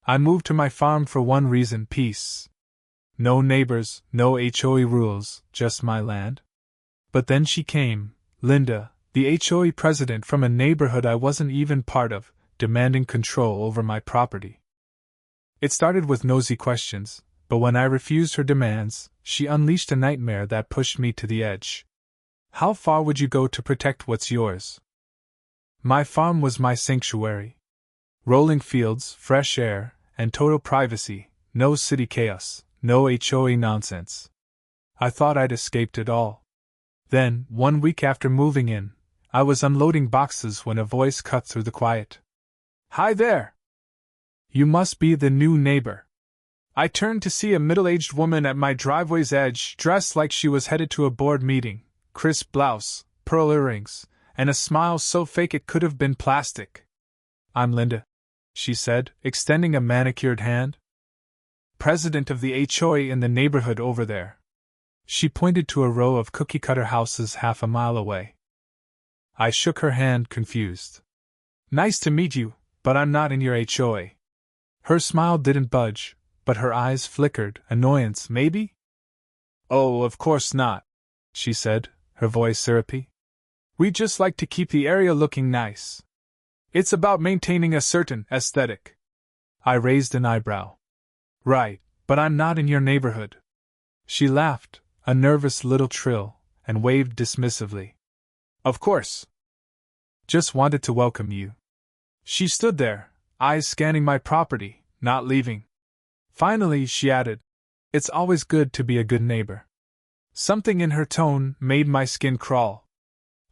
I moved to my farm for one reason: peace. No neighbors, no HOA rules, just my land. But then she came, Linda, the HOA president from a neighborhood I wasn't even part of, demanding control over my property. It started with nosy questions, but when I refused her demands, she unleashed a nightmare that pushed me to the edge. How far would you go to protect what's yours? My farm was my sanctuary. Rolling fields, fresh air, and total privacy, no city chaos, no HOA nonsense. I thought I'd escaped it all. Then, 1 week after moving in, I was unloading boxes when a voice cut through the quiet. "Hi there! You must be the new neighbor." I turned to see a middle-aged woman at my driveway's edge, dressed like she was headed to a board meeting, crisp blouse, pearl earrings, and a smile so fake it could have been plastic. "I'm Linda," she said, extending a manicured hand. "President of the HOA in the neighborhood over there." She pointed to a row of cookie-cutter houses half a mile away. I shook her hand, confused. "Nice to meet you, but I'm not in your HOA." Her smile didn't budge, but her eyes flickered. "Annoyance, maybe?" "Oh, of course not," she said, her voice syrupy. "We just like to keep the area looking nice. It's about maintaining a certain aesthetic." I raised an eyebrow. "Right, but I'm not in your neighborhood." She laughed, a nervous little trill, and waved dismissively. "Of course. Just wanted to welcome you." She stood there, eyes scanning my property, not leaving. Finally, she added, "It's always good to be a good neighbor." Something in her tone made my skin crawl.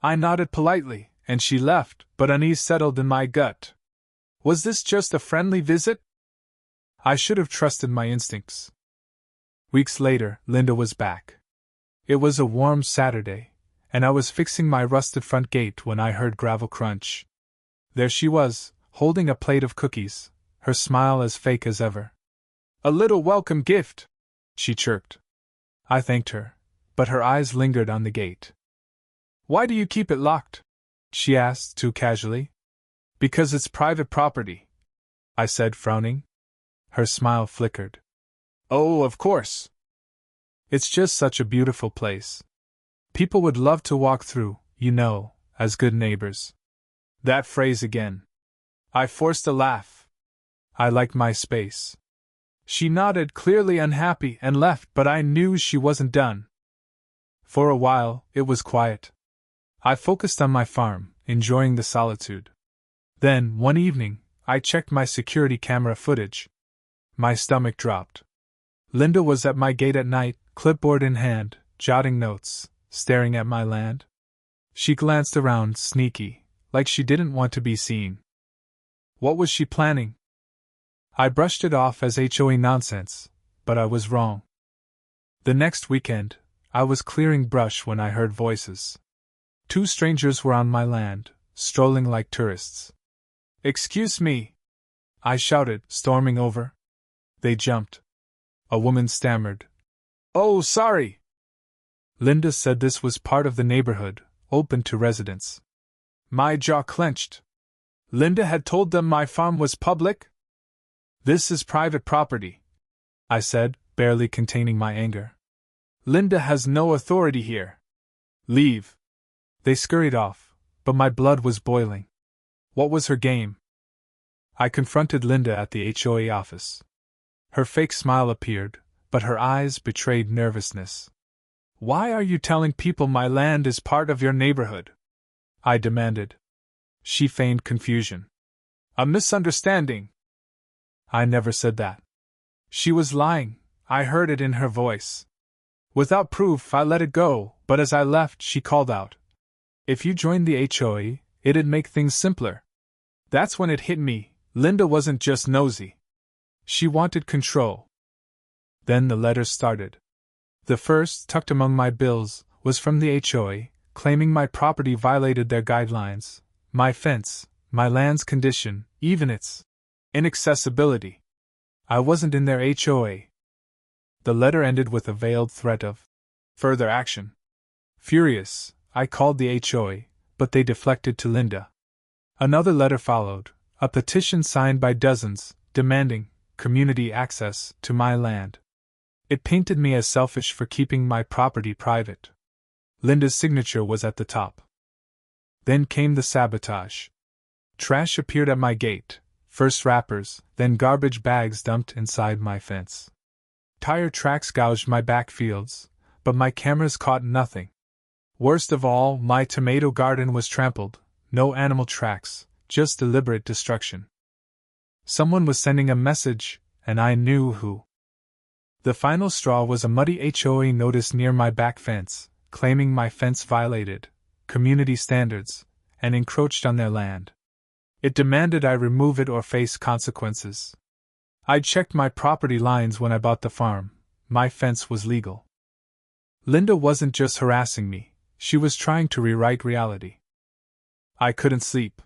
I nodded politely, and she left, but unease settled in my gut. Was this just a friendly visit? I should have trusted my instincts. Weeks later, Linda was back. It was a warm Saturday, and I was fixing my rusted front gate when I heard gravel crunch. There she was, holding a plate of cookies, her smile as fake as ever. "A little welcome gift," she chirped. I thanked her, but her eyes lingered on the gate. "Why do you keep it locked?" she asked too casually. "Because it's private property," I said, frowning. Her smile flickered. "Oh, of course. It's just such a beautiful place. People would love to walk through, you know, as good neighbors." That phrase again. I forced a laugh. I like my space. She nodded, clearly unhappy, and left, but I knew she wasn't done. For a while, it was quiet. I focused on my farm, enjoying the solitude. Then, one evening, I checked my security camera footage. My stomach dropped. Linda was at my gate at night, clipboard in hand, jotting notes, staring at my land. She glanced around, sneaky, like she didn't want to be seen. What was she planning? I brushed it off as HOA nonsense, but I was wrong. The next weekend, I was clearing brush when I heard voices. 2 strangers were on my land, strolling like tourists. "Excuse me," I shouted, storming over. They jumped. A woman stammered, "Oh, sorry." Linda said this was part of the neighborhood, open to residents. My jaw clenched. Linda had told them my farm was public? "This is private property," I said, barely containing my anger. "Linda has no authority here. Leave." They scurried off, but my blood was boiling. What was her game? I confronted Linda at the HOA office. Her fake smile appeared, but her eyes betrayed nervousness. "Why are you telling people my land is part of your neighborhood?" I demanded. She feigned confusion. "A misunderstanding." I never said that. She was lying, I heard it in her voice. Without proof, I let it go, but as I left, she called out, "If you joined the HOA, it'd make things simpler." That's when it hit me, Linda wasn't just nosy. She wanted control. Then the letters started. The first, tucked among my bills, was from the HOA, claiming my property violated their guidelines, my fence, my land's condition, even its inaccessibility. I wasn't in their HOA. The letter ended with a veiled threat of further action. Furious, I called the HOA, but they deflected to Linda. Another letter followed, a petition signed by dozens, demanding community access to my land. It painted me as selfish for keeping my property private. Linda's signature was at the top. Then came the sabotage. Trash appeared at my gate, first wrappers, then garbage bags dumped inside my fence. Tire tracks gouged my backfields, but my cameras caught nothing. Worst of all, my tomato garden was trampled, no animal tracks, just deliberate destruction. Someone was sending a message, and I knew who. The final straw was a muddy HOA notice near my back fence, claiming my fence violated community standards and encroached on their land. It demanded I remove it or face consequences. I'd checked my property lines when I bought the farm. My fence was legal. Linda wasn't just harassing me, she was trying to rewrite reality. I couldn't sleep.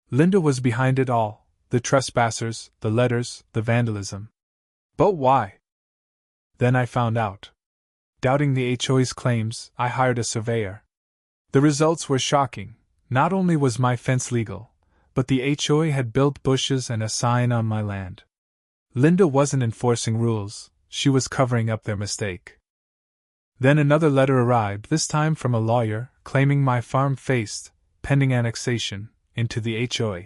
Linda was behind it all, the trespassers, the letters, the vandalism. But why? Then I found out. Doubting the HOA's claims, I hired a surveyor. The results were shocking. Not only was my fence legal, but the HOA had built bushes and a sign on my land. Linda wasn't enforcing rules, she was covering up their mistake. Then another letter arrived, this time from a lawyer, claiming my farm faced, pending annexation, into the HOA.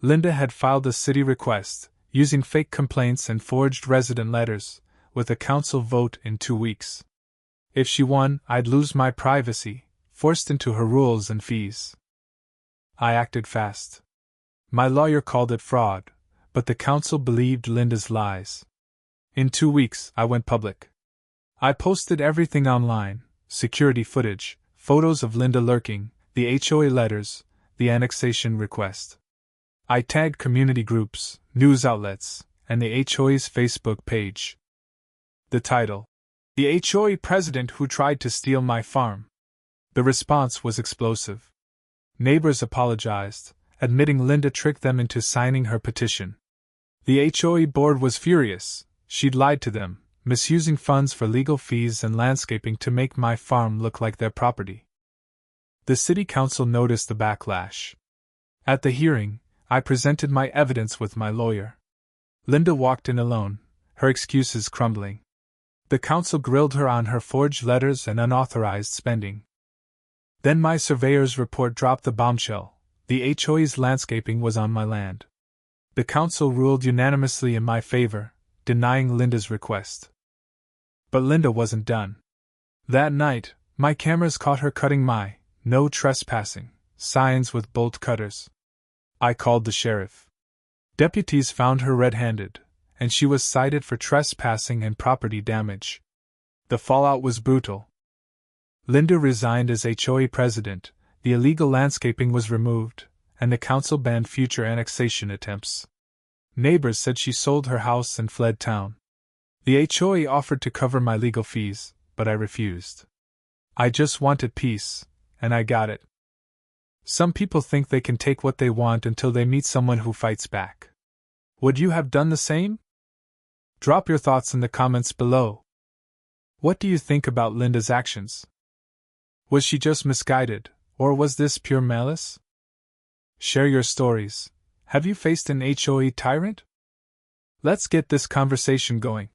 Linda had filed a city request, using fake complaints and forged resident letters, with a council vote in 2 weeks. If she won, I'd lose my privacy, forced into her rules and fees. I acted fast. My lawyer called it fraud, but the council believed Linda's lies. In 2 weeks, I went public. I posted everything online: security footage, photos of Linda lurking, the HOA letters, the annexation request. I tagged community groups, news outlets, and the HOA's Facebook page. The title: The HOA President Who Tried to Steal My Farm. The response was explosive. Neighbors apologized, admitting Linda tricked them into signing her petition. The HOA board was furious. She'd lied to them, misusing funds for legal fees and landscaping to make my farm look like their property. The city council noticed the backlash. At the hearing, I presented my evidence with my lawyer. Linda walked in alone, her excuses crumbling. The council grilled her on her forged letters and unauthorized spending. Then my surveyor's report dropped the bombshell: the HOA's landscaping was on my land. The council ruled unanimously in my favor, denying Linda's request. But Linda wasn't done. That night, my cameras caught her cutting my "No trespassing" signs with bolt cutters. I called the sheriff. Deputies found her red-handed, and she was cited for trespassing and property damage. The fallout was brutal. Linda resigned as HOA president, the illegal landscaping was removed, and the council banned future annexation attempts. Neighbors said she sold her house and fled town. The HOA offered to cover my legal fees, but I refused. I just wanted peace, and I got it. Some people think they can take what they want until they meet someone who fights back. Would you have done the same? Drop your thoughts in the comments below. What do you think about Linda's actions? Was she just misguided, or was this pure malice? Share your stories. Have you faced an HOA tyrant? Let's get this conversation going.